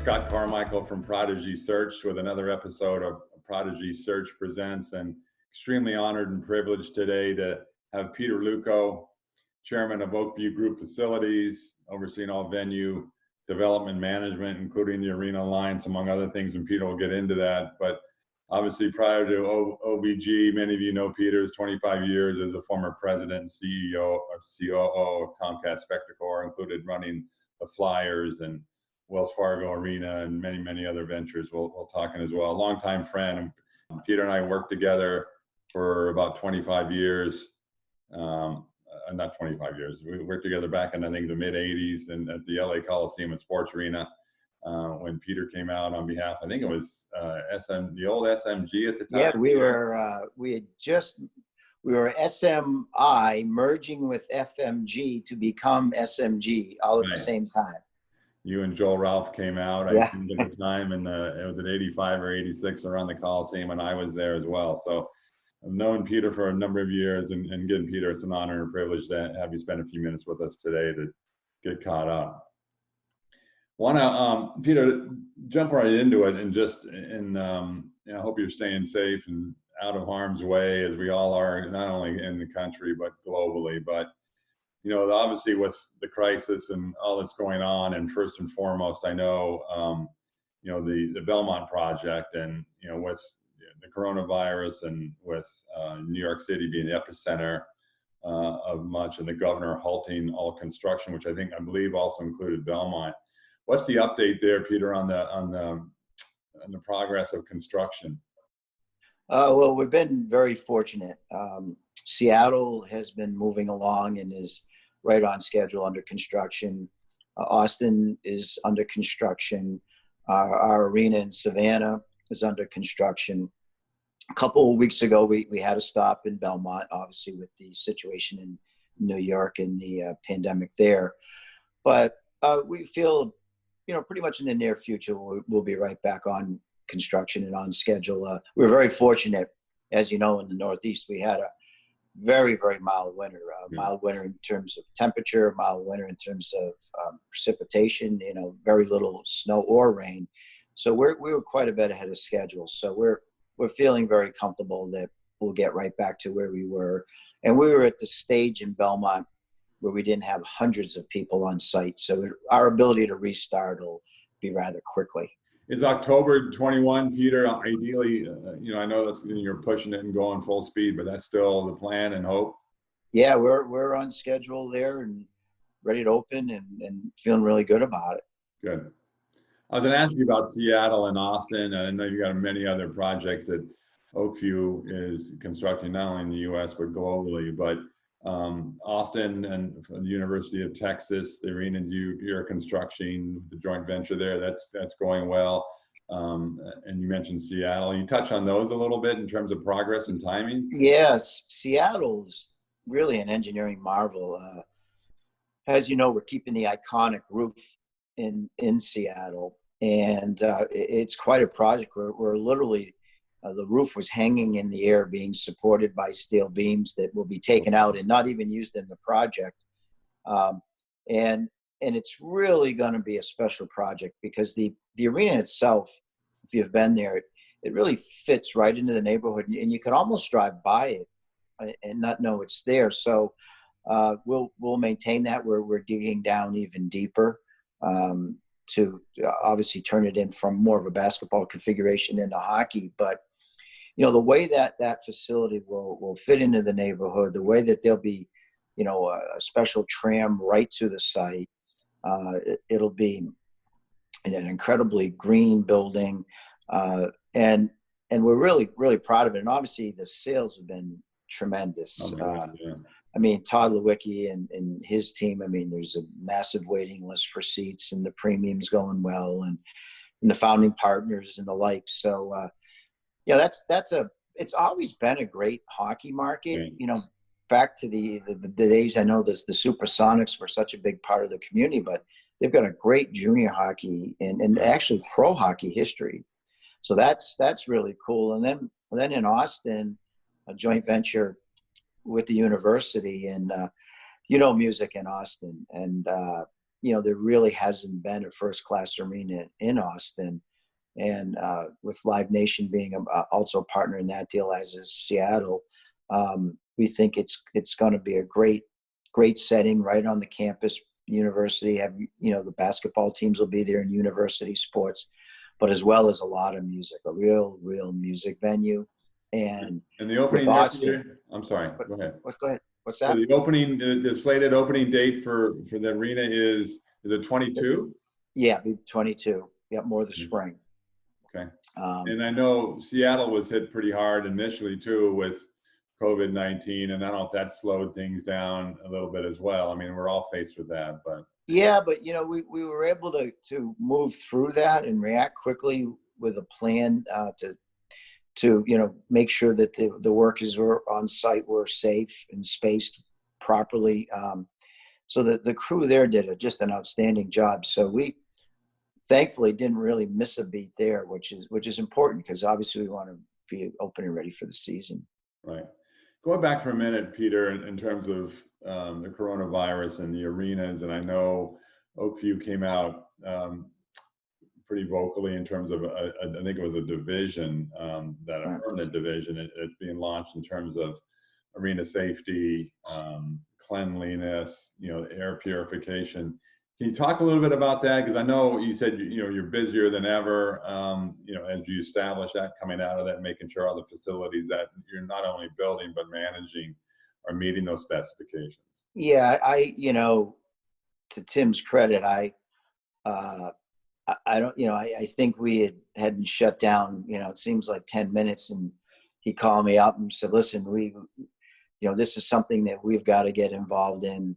Scott Carmichael from Prodigy Search with another episode of Prodigy Search Presents, and extremely honored and privileged today to have Peter Luukko, Chairman of Oakview Group Facilities, overseeing all venue development management, including the Arena Alliance, among other things, and Peter will get into that. But obviously prior to OVG, many of you know Peter's 25 years as a former president and CEO or COO of Comcast Spectacor, included running the Flyers and Wells Fargo Arena and many, many other ventures. We'll talk in as well. A longtime friend. Peter and I worked together for about 25 years. Not 25 years. We worked together back in, I think, the mid 80s and at the LA Coliseum and Sports Arena when Peter came out on behalf, I think it was the old SMG at the time. Yeah, we were SMI merging with FMG to become SMG all at the same time. You and Joel Ralph came out, yeah. I think at the time, and it was at 85 or 86 around the Coliseum, and I was there as well. So I've known Peter for a number of years, and again, Peter, it's an honor and privilege to have you spend a few minutes with us today to get caught up. Peter, jump right into it, and I hope you're staying safe and out of harm's way, as we all are, not only in the country but globally. But obviously with the crisis and all that's going on, and first and foremost, I know the Belmont project, and with the coronavirus, and with New York City being the epicenter of much, and the governor halting all construction, which I believe also included Belmont. What's the update there, Peter, on the progress of construction? Well, we've been very fortunate. Seattle has been moving along and is right on schedule, under construction. Austin is under construction. Our arena in Savannah is under construction. A couple of weeks ago, we had a stop in Belmont, obviously with the situation in New York and the pandemic there. But we feel, pretty much in the near future, we'll be right back on construction and on schedule. We're very fortunate, as you know, in the Northeast, we had a very, very mild winter. Mild winter in terms of temperature, mild winter in terms of precipitation. Very little snow or rain. So we were quite a bit ahead of schedule. So we're feeling very comfortable that we'll get right back to where we were. And we were at the stage in Belmont where we didn't have hundreds of people on site. So our ability to restart will be rather quickly. Is October 21, Peter, ideally, I know that's, you're pushing it and going full speed, but that's still the plan and hope? Yeah, we're on schedule there and ready to open and feeling really good about it. Good. I was going to ask you about Seattle and Austin. I know you got many other projects that Oakview is constructing, not only in the U.S., but globally. But Austin and the University of Texas, the arena you're constructing, the joint venture there, that's going well. And you mentioned Seattle. You touch on those a little bit in terms of progress and timing? Yes, Seattle's really an engineering marvel. As you know, we're keeping the iconic roof in Seattle, and it's quite a project. We're literally the roof was hanging in the air, being supported by steel beams that will be taken out and not even used in the project. And it's really going to be a special project, because the arena itself, if you've been there, it really fits right into the neighborhood, and you can almost drive by it and not know it's there. So we'll maintain that. We're digging down even deeper to obviously turn it in from more of a basketball configuration into hockey. But the way that facility will fit into the neighborhood, the way that there'll be, a special tram right to the site, it'll be an incredibly green building, and we're really, really proud of it. And obviously the sales have been tremendous. Oh my God, yeah. Todd Lewicki and his team, there's a massive waiting list for seats, and the premium's going well, and the founding partners and the like. So, it's always been a great hockey market. Right. Back to the days, I know the Supersonics were such a big part of the community, but they've got a great junior hockey and actually pro hockey history. So that's really cool. And then in Austin, a joint venture with the university, and music in Austin, and there really hasn't been a first-class arena in Austin. And with Live Nation being also a partner in that deal, as is Seattle, we think it's going to be a great setting right on the campus. University have, the basketball teams will be there in university sports, but as well as a lot of music, a real music venue. And the opening with there, Austin, Peter? I'm sorry, go ahead. Go ahead. What's that? So the opening, the slated opening date for the arena is it 22? Yeah, 22. Yeah, more the spring. Okay. And I know Seattle was hit pretty hard initially too with COVID-19, and I don't know if that slowed things down a little bit as well. I mean, we're all faced with that, but. Yeah, but we were able to move through that and react quickly with a plan to make sure that the workers were on site were safe and spaced properly. So that the crew there did just an outstanding job. So we thankfully didn't really miss a beat there, which is important because obviously we want to be open and ready for the season. Right. Going back for a minute, Peter, in terms of the coronavirus and the arenas, and I know Oakview came out pretty vocally in terms of, I think it was a division, that a permanent division, it's being launched in terms of arena safety, cleanliness, air purification. Can you talk a little bit about that? Because I know you said you're busier than ever. As you establish that, coming out of that, making sure all the facilities that you're not only building but managing are meeting those specifications. Yeah, to Tim's credit, I don't, I think we hadn't shut down. It seems like 10 minutes, and he called me up and said, "Listen, this is something that we've got to get involved in.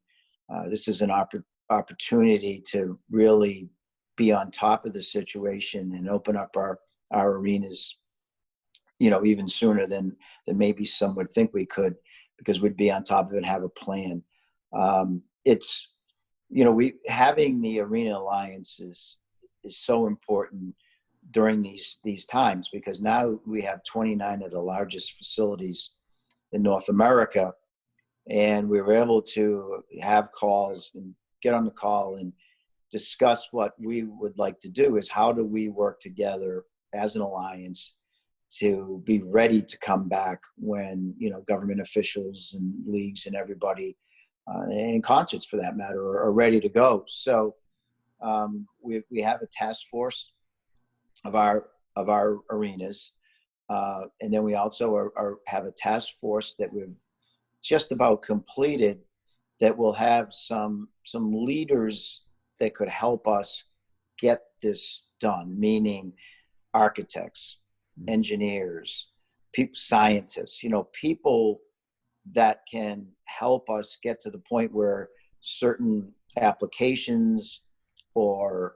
This is an opportunity to really be on top of the situation and open up our arenas, even sooner than maybe some would think we could, because we'd be on top of it and have a plan." It's, having the Arena Alliance is so important during these times, because now we have 29 of the largest facilities in North America, and we were able to have calls and get on the call and discuss what we would like to do is how do we work together as an alliance to be ready to come back when, government officials and leagues and everybody, and concerts for that matter, are ready to go. So we have a task force of our arenas. And then we also have a task force that we've just about completed that will have some leaders that could help us get this done, meaning architects, engineers, scientists, people that can help us get to the point where certain applications or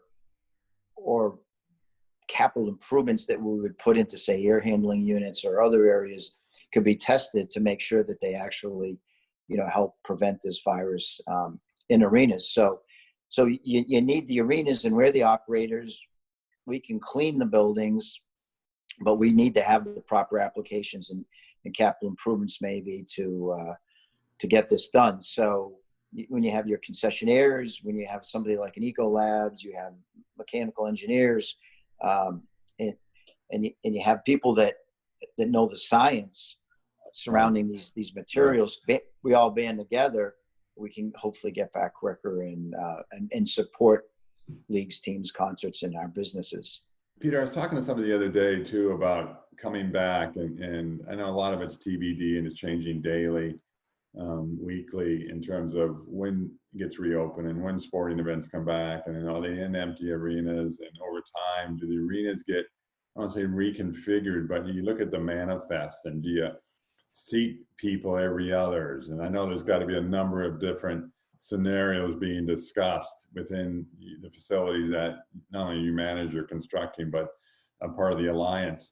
capital improvements that we would put into, say, air handling units or other areas could be tested to make sure that they actually, help prevent this virus in arenas. So you need the arenas, and we're the operators. We can clean the buildings, but we need to have the proper applications and capital improvements maybe to get this done. So when you have your concessionaires, when you have somebody like an Eco Labs, you have mechanical engineers, and you have people that know the science surrounding these materials. We all band together, we can hopefully get back quicker and support leagues, teams, concerts, and our businesses. Peter, I was talking to somebody the other day too about coming back, and I know a lot of it's TBD and it's changing daily, weekly, in terms of when it gets reopened and when sporting events come back, and are they in empty arenas, and over time do the arenas get, I don't say reconfigured, but you look at the manifest, and do you seat people every others? And I know there's got to be a number of different scenarios being discussed within the facilities that not only you manage or constructing, but a part of the alliance.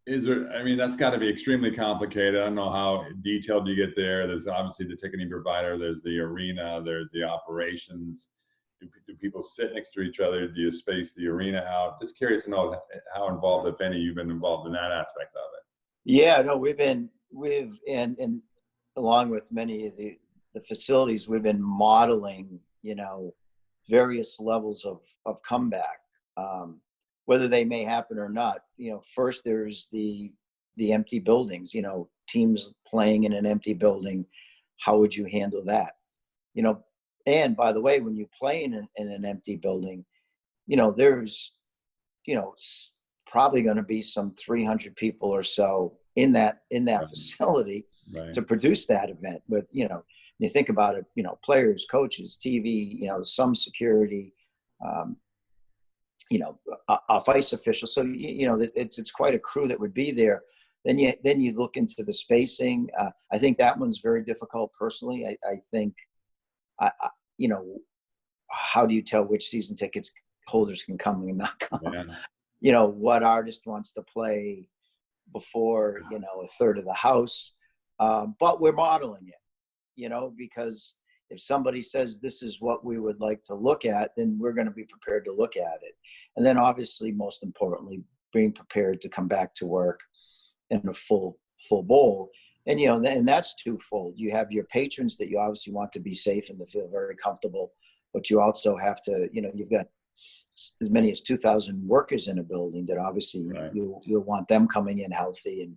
That's got to be extremely complicated. I don't know how detailed you get there. There's obviously the ticketing provider, there's the arena, there's the operations. Do people sit next to each other? Do you space the arena out? Just curious to know how involved, if any, you've been involved in that aspect of it. Yeah, no, we've and along with many of the facilities, we've been modeling, various levels of comeback, whether they may happen or not. First there's the empty buildings, teams playing in an empty building. How would you handle that? And by the way, when you play in an empty building, there's, probably going to be some 300 people or so in that Right. facility Right. to produce that event with, you think about it, players, coaches, TV, some security, off ice officials. So, it's quite a crew that would be there. Then you look into the spacing. I think that one's very difficult personally. I think, how do you tell which season tickets holders can come and not come? Yeah. What artist wants to play before, a third of the house. But we're modeling it, because if somebody says this is what we would like to look at, then we're going to be prepared to look at it. And then obviously, most importantly, being prepared to come back to work in a full bowl. And, and that's twofold. You have your patrons that you obviously want to be safe and to feel very comfortable, but you also have to, you've got as many as 2,000 workers in a building that obviously Right. you'll want them coming in healthy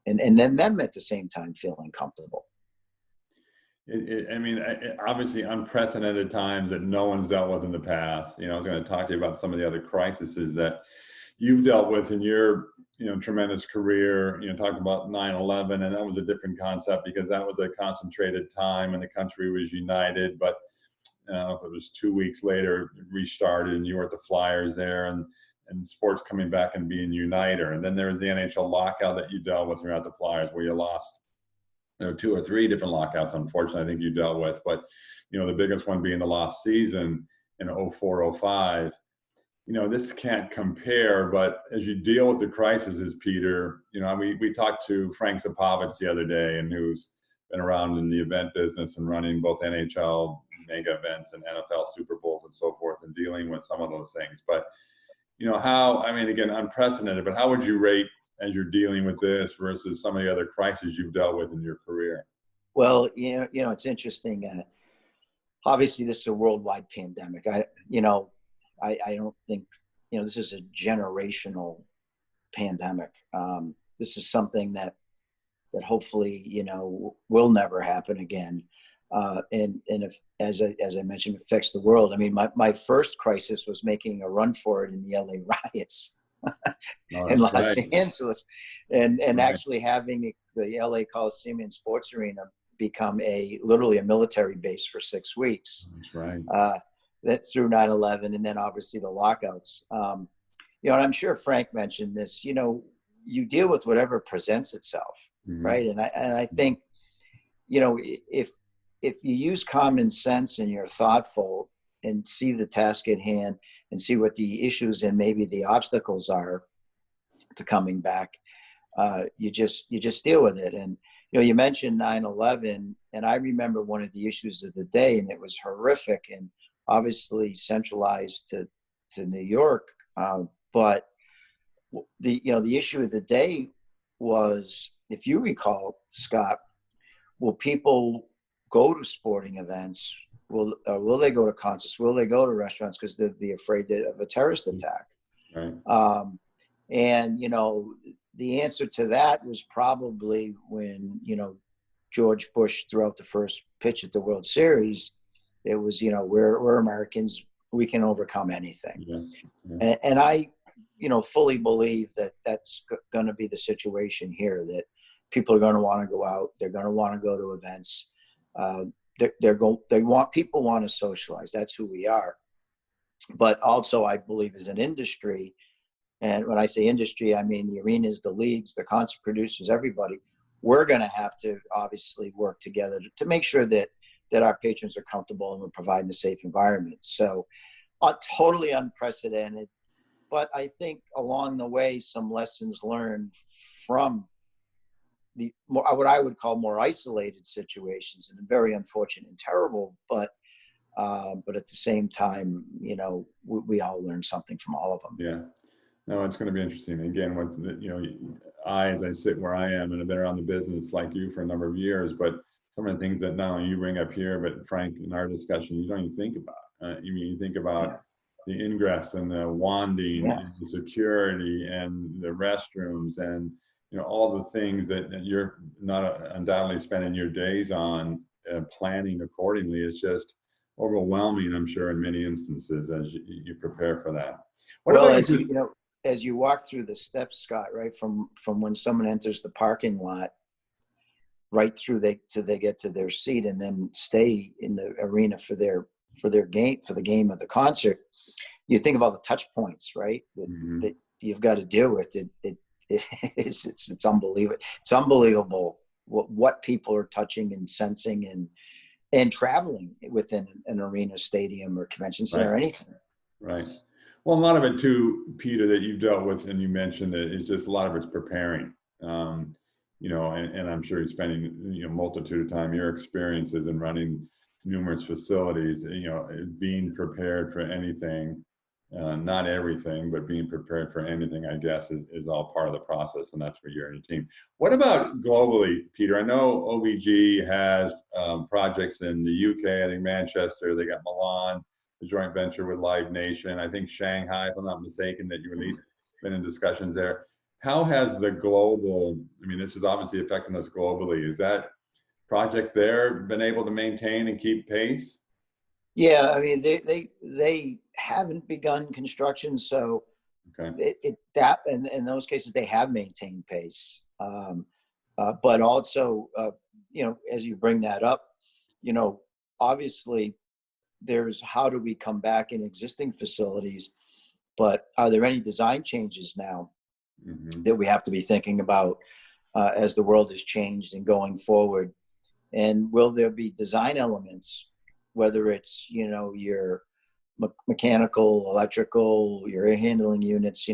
and then them at the same time feeling comfortable. Obviously unprecedented times that no one's dealt with in the past. I was going to talk to you about some of the other crises that you've dealt with in your, tremendous career. Talked about 9/11, and that was a different concept because that was a concentrated time and the country was united. But if it was 2 weeks later, it restarted, and you were at the Flyers there, and sports coming back and being uniter. And then there was the NHL lockout that you dealt with around the Flyers, where you lost 2 or 3 different lockouts, unfortunately, I think you dealt with. But, the biggest one being the lost season in 04-05. This can't compare, but as you deal with the crises, Peter, we talked to Frank Zapovich the other day, and who's been around in the event business and running both NHL mega events and NFL Super Bowls and so forth, and dealing with some of those things. But, again, unprecedented, but how would you rate as you're dealing with this versus some of the other crises you've dealt with in your career? Well, it's interesting. Obviously, this is a worldwide pandemic. I don't think, this is a generational pandemic. This is something that hopefully, will never happen again. And if, as I mentioned, it affects the world. My first crisis was making a run for it in the LA riots. In Los Angeles, and Right. actually having the LA Coliseum and Sports Arena become literally a military base for 6 weeks. That's right. That's through 9/11, and then obviously the lockouts. And I'm sure Frank mentioned this. You deal with whatever presents itself, Mm-hmm. right? And I think, if you use common sense and you're thoughtful and see the task at hand and see what the issues and maybe the obstacles are to coming back, you just deal with it. And, you mentioned 9/11, and I remember one of the issues of the day, and it was horrific and obviously centralized to New York. But the issue of the day was, if you recall, Scott, will people go to sporting events? Will they go to concerts? Will they go to restaurants because they'd be afraid of a terrorist attack? Right. And the answer to that was probably when George Bush threw out the first pitch at the World Series. It was we're Americans, we can overcome anything. Yeah. And I fully believe that that's going to be the situation here. That people are going to want to go out. They're going to want to go to events. People want to socialize. That's who we are. But also, I believe as an industry, and when I say industry, I mean the arenas, the leagues, the concert producers, everybody, we're going to have to obviously work together to make sure that our patrons are comfortable and we're providing a safe environment. So totally unprecedented, but I think along the way, some lessons learned from what I would call more isolated situations, and very unfortunate and terrible, but at the same time, we all learn something from all of them. Yeah. No, it's going to be interesting. Again, as I sit where I am and have been around the business like you for a number of years, but some of the things that not only you bring up here, but Frank, in our discussion, you don't even think about. You think about the ingress and the wanding and the security and the restrooms and all the things that you're not undoubtedly spending your days on planning accordingly. It's just overwhelming, I'm sure, in many instances as you prepare for that. As you walk through the steps, Scott, right from when someone enters the parking lot, right through till they get to their seat and then stay in the arena for the game of the concert. You think of all the touch points, right? That you've got to deal with. It's unbelievable. It's unbelievable what people are touching and sensing and traveling within an arena, stadium, or convention center, or anything. Right. Well, a lot of it too, Peter, that you've dealt with, and you mentioned it, is just a lot of it's preparing. And I'm sure you're spending multitude of time. Your experiences in running numerous facilities, being prepared for anything. Not everything, but being prepared for anything, I guess, is all part of the process, and that's where you're in a team. What about globally, Peter? I know OVG has projects in the UK, I think Manchester, they got Milan, the joint venture with Live Nation, I think Shanghai, if I'm not mistaken, that you at least been in discussions there. How has the global, this is obviously affecting us globally, is that projects there been able to maintain and keep pace? Yeah, they haven't begun construction, so in those cases they have maintained pace. But also, as you bring that up, obviously there's how do we come back in existing facilities, but are there any design changes now that we have to be thinking about as the world has changed and going forward? And will there be design elements, whether it's, your mechanical, electrical, your air handling units,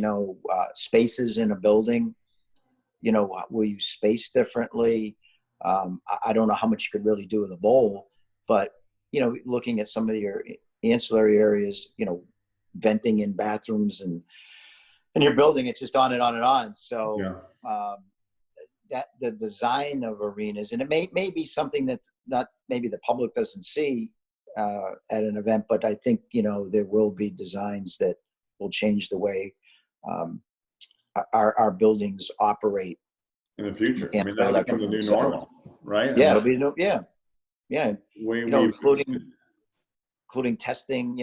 spaces in a building, will you space differently? I don't know how much you could really do with a bowl, but, looking at some of your ancillary areas, venting in bathrooms and your building, it's just on and on and on. So that the design of arenas, and it may be something that maybe the public doesn't see at an event, but I think there will be designs that will change the way our buildings operate in the future. That'll become the new normal, right? Yeah, it'll be including testing.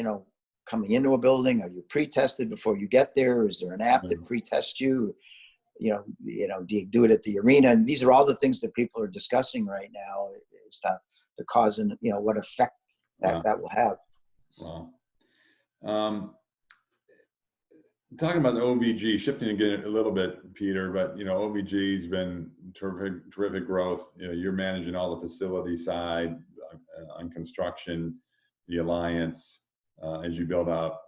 Coming into a building, are you pre-tested before you get there? Is there an app that pre-tests you? Do you do it at the arena? And these are all the things that people are discussing right now. Is the cause and what effect that will have. Wow. Talking about the OVG, shifting again a little bit, Peter, but OVG's been terrific growth. You're managing all the facility side on construction, the alliance, as you build out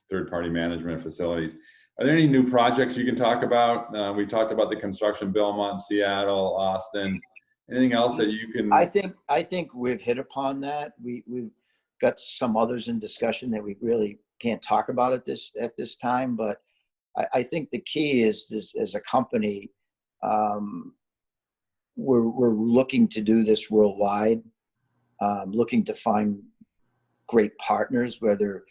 third-party management facilities. Are there any new projects you can talk about? We talked about the construction, Belmont, Seattle, Austin. Anything else that you can? I think we've hit upon that. We've got some others in discussion that we really can't talk about at this time. But I think the key is as a company, we're looking to do this worldwide, looking to find great partners, whether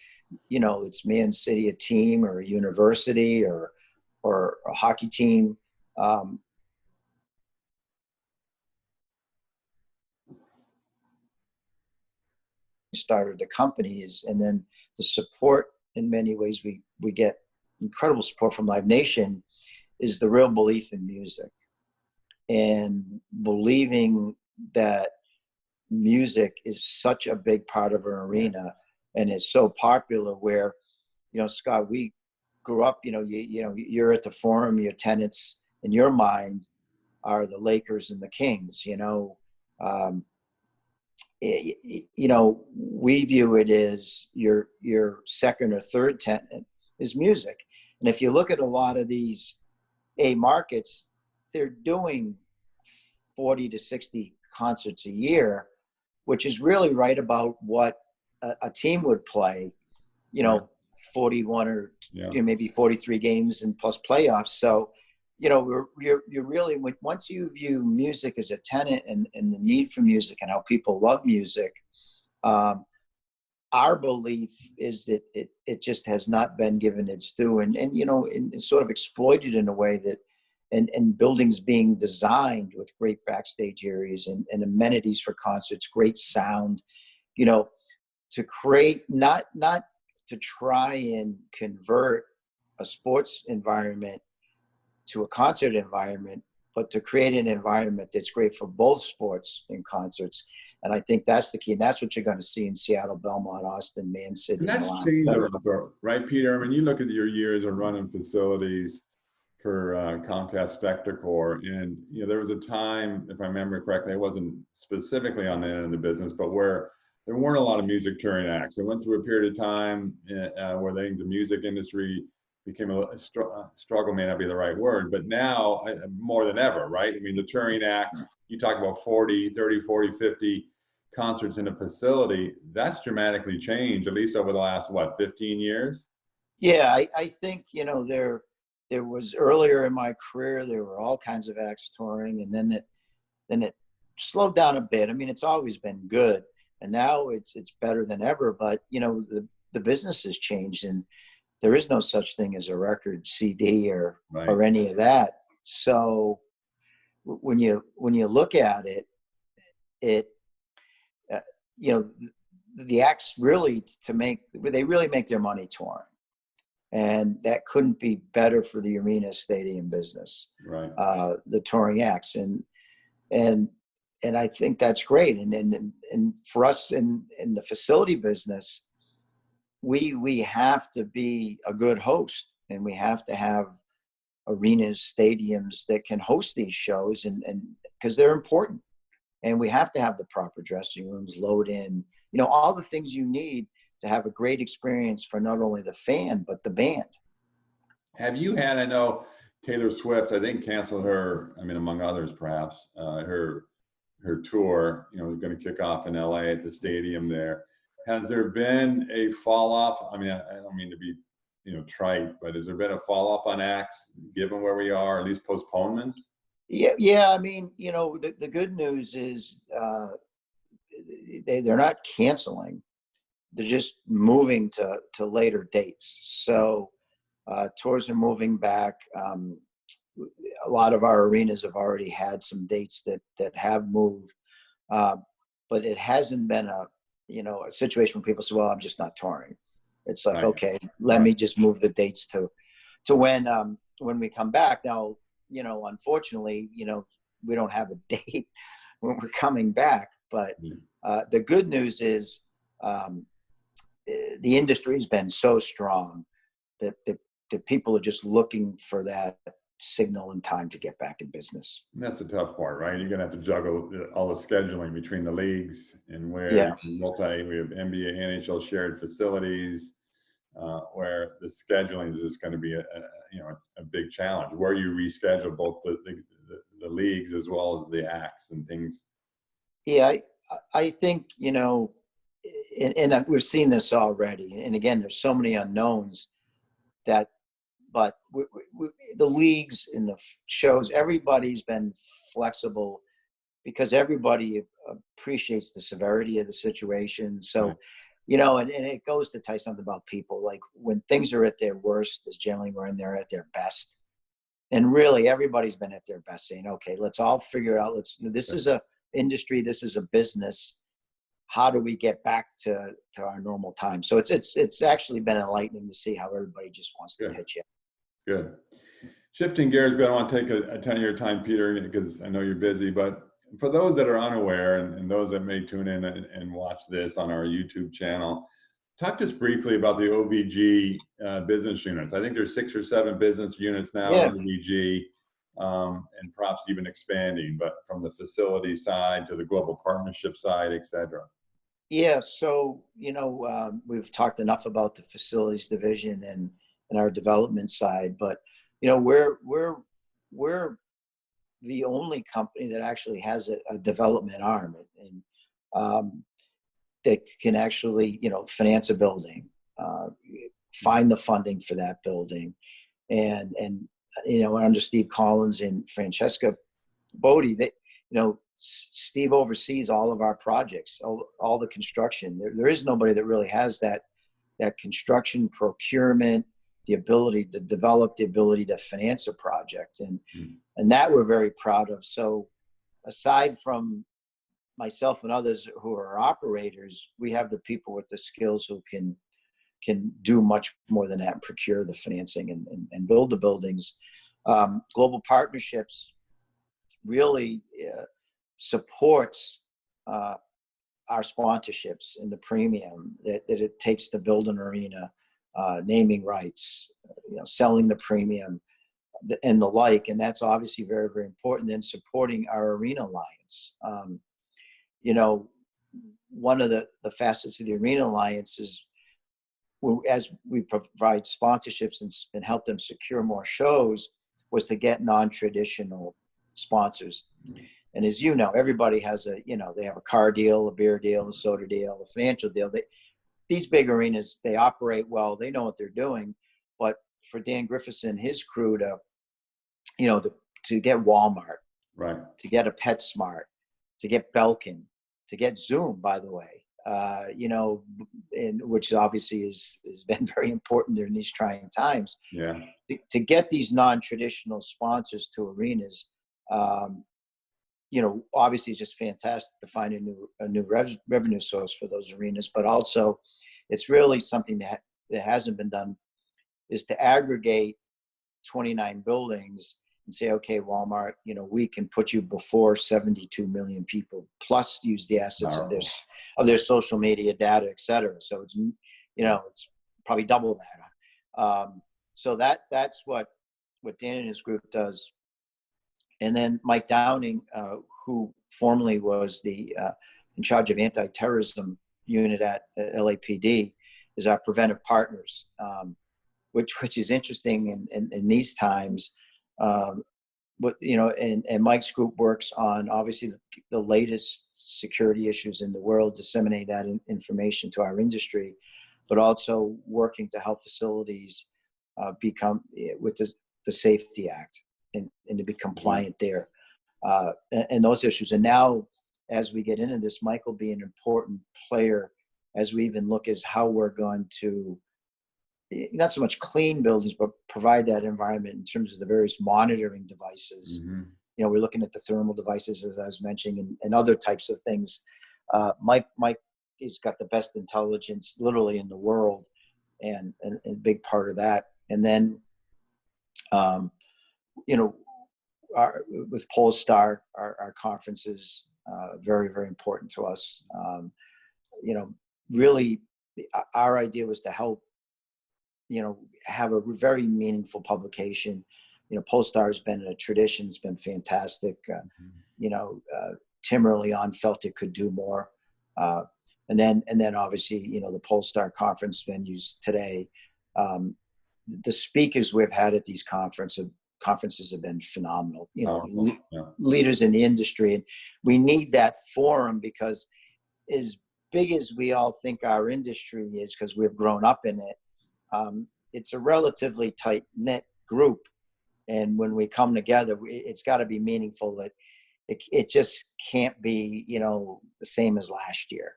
it's Man City, a team, or a university, or a hockey team. Started the companies, and then the support, in many ways we get incredible support from Live Nation, is the real belief in music and believing that music is such a big part of an arena and it's so popular where, Scott, we grew up, you're at the Forum, your tenants in your mind are the Lakers and the Kings, we view it as your second or third tenant is music. And if you look at a lot of these A markets, they're doing 40 to 60 concerts a year, which is really right about what a team would play, 41 or maybe 43 games and plus playoffs. So, you're really, once you view music as a tenant and the need for music and how people love music, our belief is that it just has not been given its due, and it's sort of exploited in a way that, and buildings being designed with great backstage areas and amenities for concerts, great sound, to create, not to try and convert a sports environment to a concert environment, but to create an environment that's great for both sports and concerts. And I think that's the key. And that's what you're going to see in Seattle, Belmont, Austin, Man City, And that's Milan. changed a lot, right, Peter? I mean, you look at your years of running facilities for Comcast Spectacor, and there was a time, if I remember correctly, I wasn't specifically on the end of the business, but where there weren't a lot of music touring acts. It went through a period of time where the music industry became a struggle, may not be the right word, but now more than ever, right? I mean, the touring acts, you talk about 30, 40, 50 concerts in a facility, that's dramatically changed, at least over the last, 15 years? Yeah, I think, there was, earlier in my career, there were all kinds of acts touring, and then it slowed down a bit. I mean, it's always been good, and now it's better than ever, but the business has changed, and there is no such thing as a record CD or any of that. So when you look at it, the acts really make their money touring, and that couldn't be better for the arena stadium business. Right. The touring acts, and I think that's great. And for us in the facility business, we have to be a good host, and we have to have arenas, stadiums that can host these shows, and because they're important, and we have to have the proper dressing rooms, load in, all the things you need to have a great experience for not only the fan, but the band. Have you had, I know Taylor Swift, I think, canceled her, among others, perhaps, her tour, was going to kick off in LA at the stadium there. Has there been a fall off? I don't mean to be, trite, but has there been a fall off on acts given where we are, at least postponements? Yeah. The good news is they're not canceling. They're just moving to later dates. So tours are moving back. A lot of our arenas have already had some dates that have moved, but it hasn't been a situation where people say, well, I'm just not touring. It's like, okay, let me just move the dates to when we come back. Now, unfortunately, we don't have a date when we're coming back, but the good news is the industry has been so strong that people are just looking for that signal and time to get back in business. And that's the tough part, right? You're going to have to juggle all the scheduling between the leagues, and where we have NBA, NHL shared facilities, where the scheduling is just going to be a big challenge, where you reschedule both the leagues as well as the acts and things. Yeah, I think, and we've seen this already. And again, there's so many unknowns but the leagues and the shows, everybody's been flexible because everybody appreciates the severity of the situation. So, and it goes to tell you something about people. Like, when things are at their worst is generally when they're at their best. And really, everybody's been at their best, saying, okay, let's all figure out, this is a industry, this is a business. How do we get back to our normal time? So it's actually been enlightening to see how everybody just wants to hit you. Good. Shifting gears, but I want to take a ton of your time, Peter, because I know you're busy. But for those that are unaware, and those that may tune in and watch this on our YouTube channel, talk to us briefly about the OVG business units. I think there's 6 or 7 business units now in OVG, and perhaps even expanding, but from the facility side to the global partnership side, et cetera. Yeah, so, we've talked enough about the facilities division and our development side, but, we're the only company that actually has a development arm, and that can actually, finance a building, find the funding for that building, and under Steve Collins and Francesca Bodie, Steve oversees all of our projects, all the construction. There is nobody that really has that construction, procurement, the ability to develop, the ability to finance a project, and that we're very proud of. So aside from myself and others who are operators, we have the people with the skills who can do much more than that and procure the financing and build the buildings. Global Partnerships really supports our sponsorships and the premium that it takes to build an arena, naming rights, selling the premium and the like. And that's obviously very, very important. Then supporting our Arena Alliance. One of the facets of the Arena Alliance is, as we provide sponsorships and help them secure more shows, was to get non-traditional sponsors. And as you know, everybody has they have a car deal, a beer deal, a soda deal, a financial deal. These big arenas, they operate well, they know what they're doing. But for Dan Griffiths and his crew to get Walmart, right, to get a PetSmart, to get Belkin, to get Zoom, by the way, and which obviously has been very important during these trying times. Yeah. To get these non-traditional sponsors to arenas, obviously it's just fantastic to find a new revenue source for those arenas, but also it's really something that hasn't been done, is to aggregate 29 buildings and say, okay, Walmart, we can put you before 72 million people, plus use the assets of their social media data, et cetera. So it's, it's probably double that. So that's what Dan and his group does. And then Mike Downing, who formerly was in charge of anti-terrorism unit at LAPD, is our preventive partners, which is interesting in these times. But and Mike's group works on obviously the latest security issues in the world, disseminate that information to our industry, but also working to help facilities become with the Safety Act and to be compliant there, and those issues. And now, as we get into this, Mike will be an important player as we even look as how we're going to not so much clean buildings, but provide that environment in terms of the various monitoring devices. Mm-hmm. We're looking at the thermal devices, as I was mentioning, and other types of things. Mike has got the best intelligence literally in the world, and a big part of that. And then, with Polestar, our conferences, very, very important to us. Really, our idea was to help, have a very meaningful publication. Polestar has been a tradition. It's been fantastic. Tim early on felt it could do more. And then obviously, the Polestar conference venues today, the speakers we've had at these conferences have been phenomenal, leaders in the industry. And we need that forum, because as big as we all think our industry is, because we've grown up in it, it's a relatively tight-knit group. And when we come together, it's got to be meaningful. That it just can't be, the same as last year.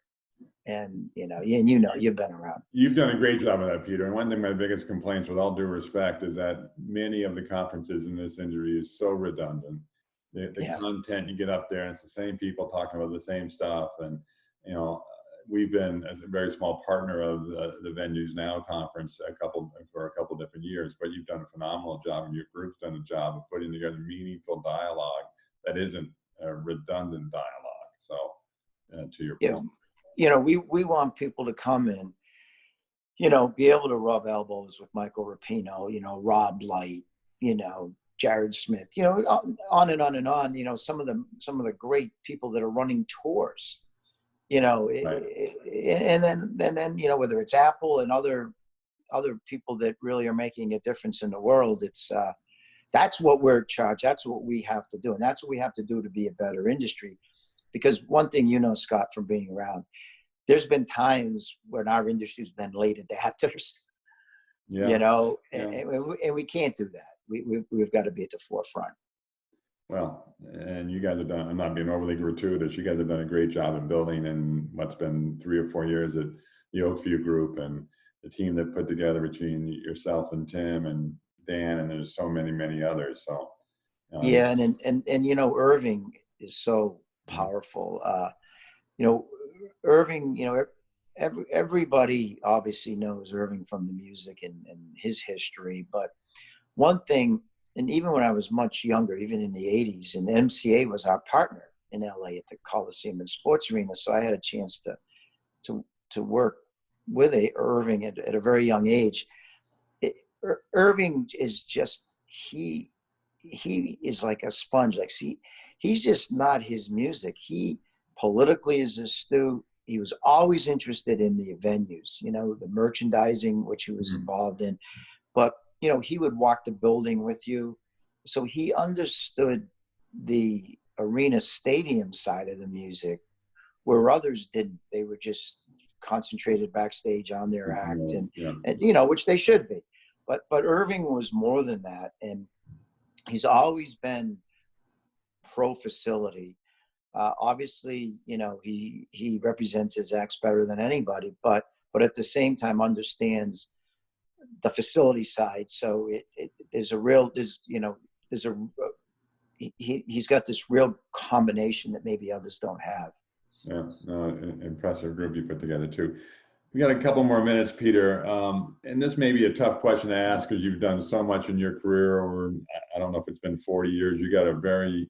And, you've been around. You've done a great job of that, Peter. And one thing, my biggest complaints, with all due respect, is that many of the conferences in this industry is so redundant. The content, you get up there and it's the same people talking about the same stuff. And, we've been as a very small partner of the Venues Now conference for a couple different years, but you've done a phenomenal job, and your group's done a job of putting together meaningful dialogue that isn't a redundant dialogue. So to your point. We want people to come in, be able to rub elbows with Michael Rapino, Rob Light, Jared Smith, on and on and on. Some of the great people that are running tours, right. and then whether it's Apple and other people that really are making a difference in the world, it's that's what we're charged. That's what we have to do, and that's what we have to do to be a better industry. Because one thing, Scott, from being around, there's been times when our industry's been late adapters, and we can't do that. We've got to be at the forefront. Well, and you guys have done, I'm not being overly gratuitous, you guys have done a great job in building in what's been 3 or 4 years at the Oakview Group, and the team that put together between yourself and Tim and Dan, and there's so many, many others. So, Yeah. And, you know, Irving is so powerful. You know, Irving, you know, everybody obviously knows Irving from the music and his history. But one thing, and even when I was much younger, even in the 80s, and MCA was our partner in LA at the Coliseum and Sports Arena. So I had a chance to work with Irving at a very young age. Irving is just, he is like a sponge. Like, see, he's just not his music. He politically is astute. He was always interested in the venues, you know, the merchandising, which he was involved in. But, you know, he would walk the building with you. So he understood the arena stadium side of the music where others didn't. They were just concentrated backstage on their act and you know, which they should be. But Irving was more than that. And he's always been pro facility. Obviously, you know, he represents his acts better than anybody, but at the same time understands the facility side. So he's got this real combination that maybe others don't have. Yeah, no, impressive group you put together too. We got a couple more minutes, Peter. And this may be a tough question to ask because you've done so much in your career over, I don't know if it's been 40 years. You got a very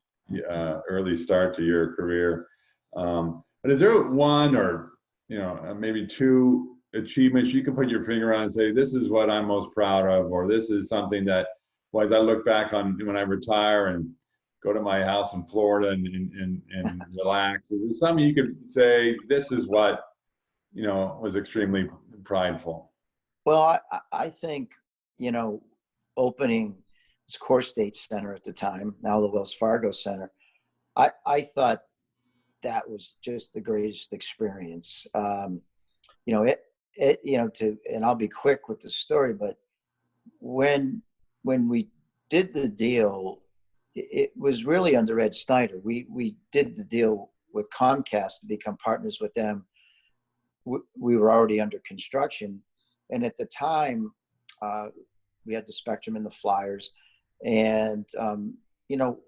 early start to your career. But is there one or, you know, maybe two achievements you can put your finger on and say, this is what I'm most proud of, or this is something that, well, as I look back on when I retire and go to my house in Florida and relax, is there something you could say, this is what, you know, was extremely prideful? Well, I think, you know, opening this Core State Center at the time, now the Wells Fargo Center, I thought that was just the greatest experience. You know, you know, and I'll be quick with the story, but when we did the deal, it was really under Ed Snyder. We did the deal with Comcast to become partners with them. We were already under construction. And at the time, we had the Spectrum and the Flyers. And, you know,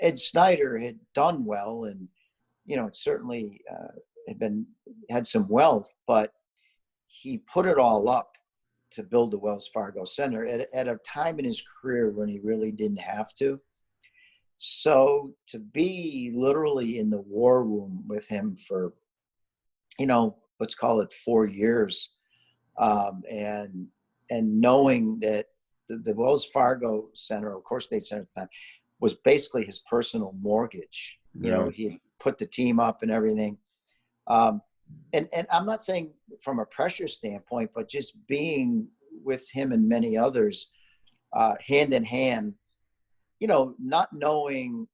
Ed Snyder had done well and, you know, it certainly had some wealth, but he put it all up to build the Wells Fargo Center at a time in his career when he really didn't have to. So to be literally in the war room with him for, you know, let's call it 4 years, and knowing that the Wells Fargo Center, or Core State Center at the time, was basically his personal mortgage. You know, he put the team up and everything. And I'm not saying from a pressure standpoint, but just being with him and many others, hand in hand, you know, not knowing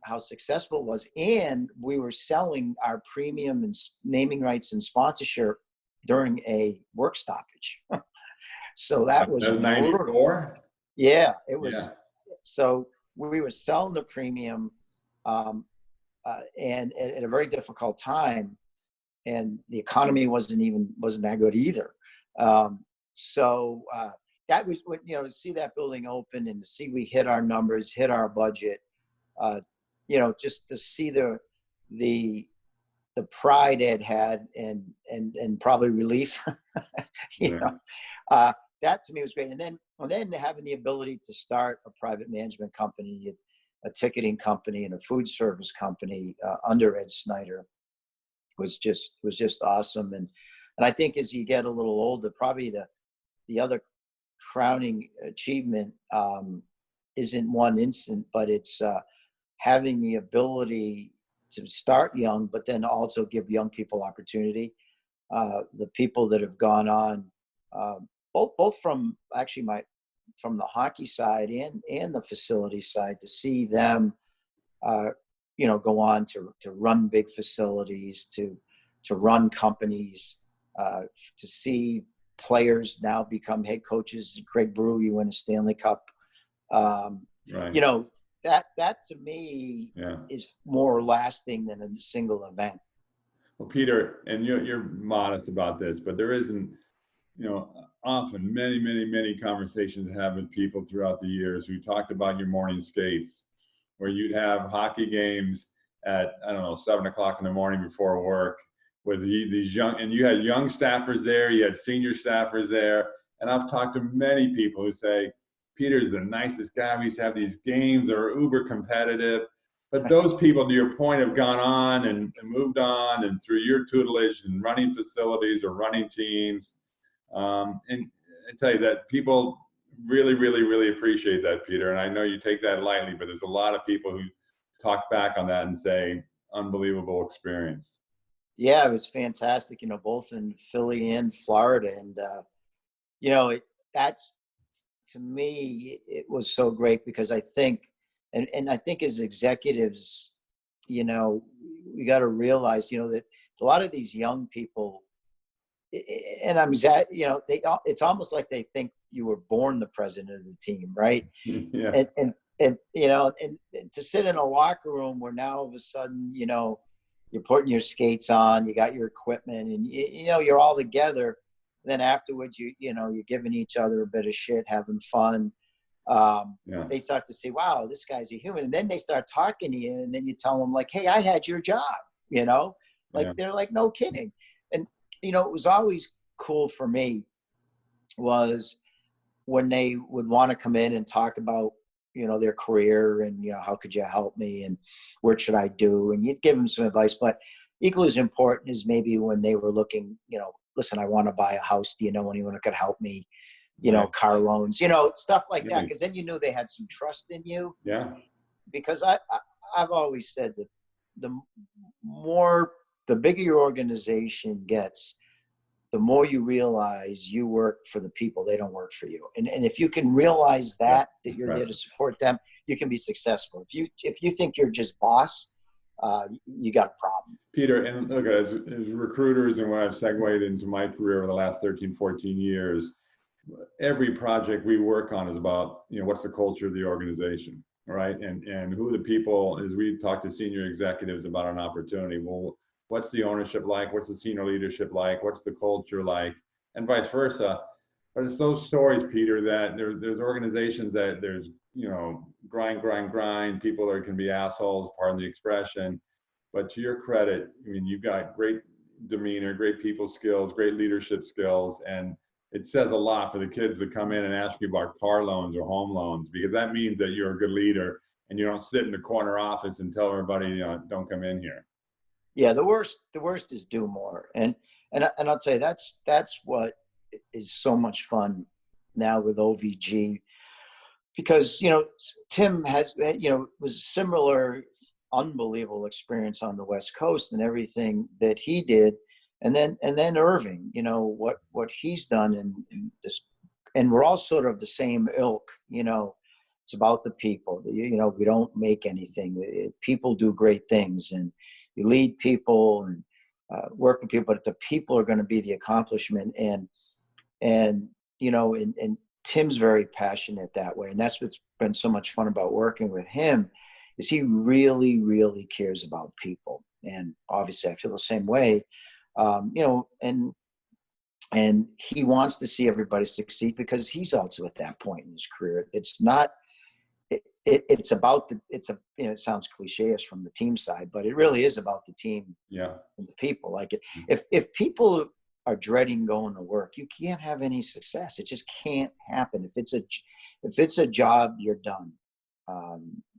how successful it was. And we were selling our premium and naming rights and sponsorship during a work stoppage. So that was 94. Yeah, it was. Yeah. So we were selling the premium, and at a very difficult time, and the economy wasn't that good either. So that was what, you know, to see that building open and to see we hit our numbers, hit our budget, you know, just to see the pride Ed had and probably relief, you know, that to me was great. And then having the ability to start a private management company, a ticketing company, and a food service company under Ed Snyder was just awesome. And I think as you get a little older, probably the other crowning achievement isn't one instant, but it's having the ability to start young, but then also give young people opportunity. The people that have gone on, both from actually from the hockey side and the facility side, to see them, you know, go on to run big facilities, to run companies, to see players now become head coaches. Craig Brew, you win a Stanley Cup. Right. You know, that to me Yeah. is more lasting than a single event. Well, Peter, and you're modest about this, but there isn't, often many conversations I have with people throughout the years who talked about your morning skates, where you'd have hockey games at, I don't know, 7 o'clock in the morning before work with these young, and you had young staffers there, you had senior staffers there. And I've talked to many people who say, Peter's the nicest guy. We used to have these games that are uber competitive. But those people, to your point, have gone on and moved on, and through your tutelage and running facilities or running teams. And I tell you that people really appreciate that, Peter. And I know you take that lightly, but there's a lot of people who talk back on that and say, unbelievable experience. Yeah, it was fantastic, both in Philly and Florida. And, that's, to me, it was so great because I think, and I think as executives, we got to realize, that a lot of these young people, and it's almost like they think you were born the president of the team, right? Yeah. And to sit in a locker room where now all of a sudden, you're putting your skates on, you got your equipment, and you're all together. Then afterwards, you're giving each other a bit of shit, having fun. They start to say, wow, this guy's a human. And then they start talking to you, and then you tell them like, hey, I had your job, They're like, no kidding. And, it was always cool for me was when they would want to come in and talk about, their career and, how could you help me and what should I do? And you'd give them some advice, but equally as important is maybe when they were looking, listen, I want to buy a house. Do you know anyone who could help me? Right. Car loans, stuff like that. Because then you knew they had some trust in you. Yeah. Because I've always said that the bigger your organization gets, the more you realize you work for the people, they don't work for you. And if you can realize that you're there to support them, you can be successful. If you think you're just boss, you got a problem. Peter, and look, as recruiters and when I've segued into my career over the last 13, 14 years, every project we work on is about, what's the culture of the organization, right? And who the people, as we talk to senior executives about an opportunity, well, what's the ownership like? What's the senior leadership like? What's the culture like? And vice versa. But it's those stories, Peter, that there's organizations that there's, grind. People that can be assholes, pardon the expression. But to your credit, you've got great demeanor, great people skills, great leadership skills. And it says a lot for the kids that come in and ask you about car loans or home loans, because that means that you're a good leader and you don't sit in the corner office and tell everybody, don't come in here. Yeah, the worst is do more, and I'll tell you that's what is so much fun now with OVG, because Tim has was a similar unbelievable experience on the West Coast and everything that he did, and then Irving, what he's done in this, and we're all sort of the same ilk, it's about the people. We don't make anything. People do great things, and you lead people and work with people, but the people are going to be the accomplishment. And Tim's very passionate that way. And that's what's been so much fun about working with him is he really cares about people. And obviously I feel the same way, and he wants to see everybody succeed because he's also at that point in his career. It's not, it's about it sounds cliche from the team side, but it really is about the team and the people. Like if people are dreading going to work, you can't have any success. It just can't happen. If it's a job, you're done.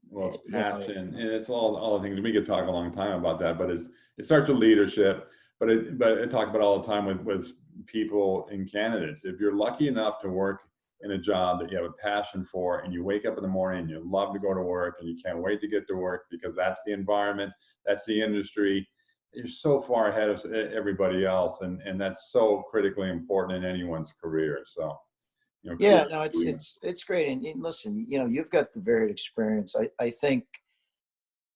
Well, it's passion, and it's all the things. We could talk a long time about that, but it starts with leadership. But I talk about all the time with people and candidates. If you're lucky enough to work in a job that you have a passion for, and you wake up in the morning and you love to go to work and you can't wait to get to work because that's the environment, that's the industry, you're so far ahead of everybody else, and that's so critically important in anyone's career. So it's great. And listen, you've got the varied experience. I think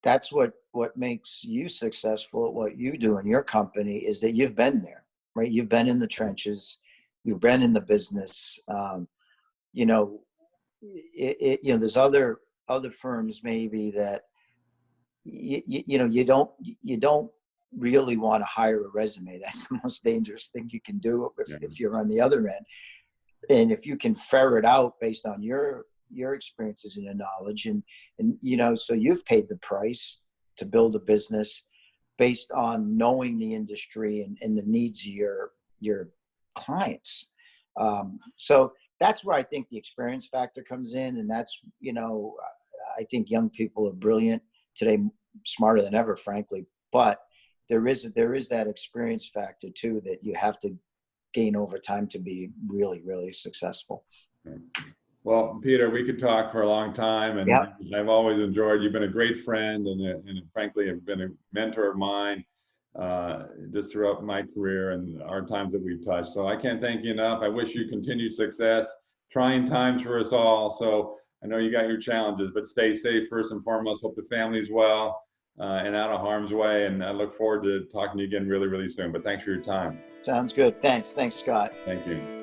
that's what makes you successful at what you do in your company is that you've been there, right? You've been in the trenches, you've been in the business. There's other other firms maybe that you don't really want to hire a resume. That's the most dangerous thing you can do if you're on the other end. And if you can ferret out based on your experiences and your knowledge, and so you've paid the price to build a business based on knowing the industry and the needs of your clients. So that's where I think the experience factor comes in. And that's, I think young people are brilliant today, smarter than ever, frankly, but there is that experience factor too, that you have to gain over time to be really, really successful. Well, Peter, we could talk for a long time, and I've always enjoyed. You've been a great friend, and frankly, have been a mentor of mine just throughout my career and our times that we've touched. So I can't thank you enough. I wish you continued success. Trying times for us all. So I know you got your challenges, but stay safe first and foremost. Hope the family's well and out of harm's way. And I look forward to talking to you again really, really soon. But thanks for your time. Sounds good. Thanks, Scott. Thank you.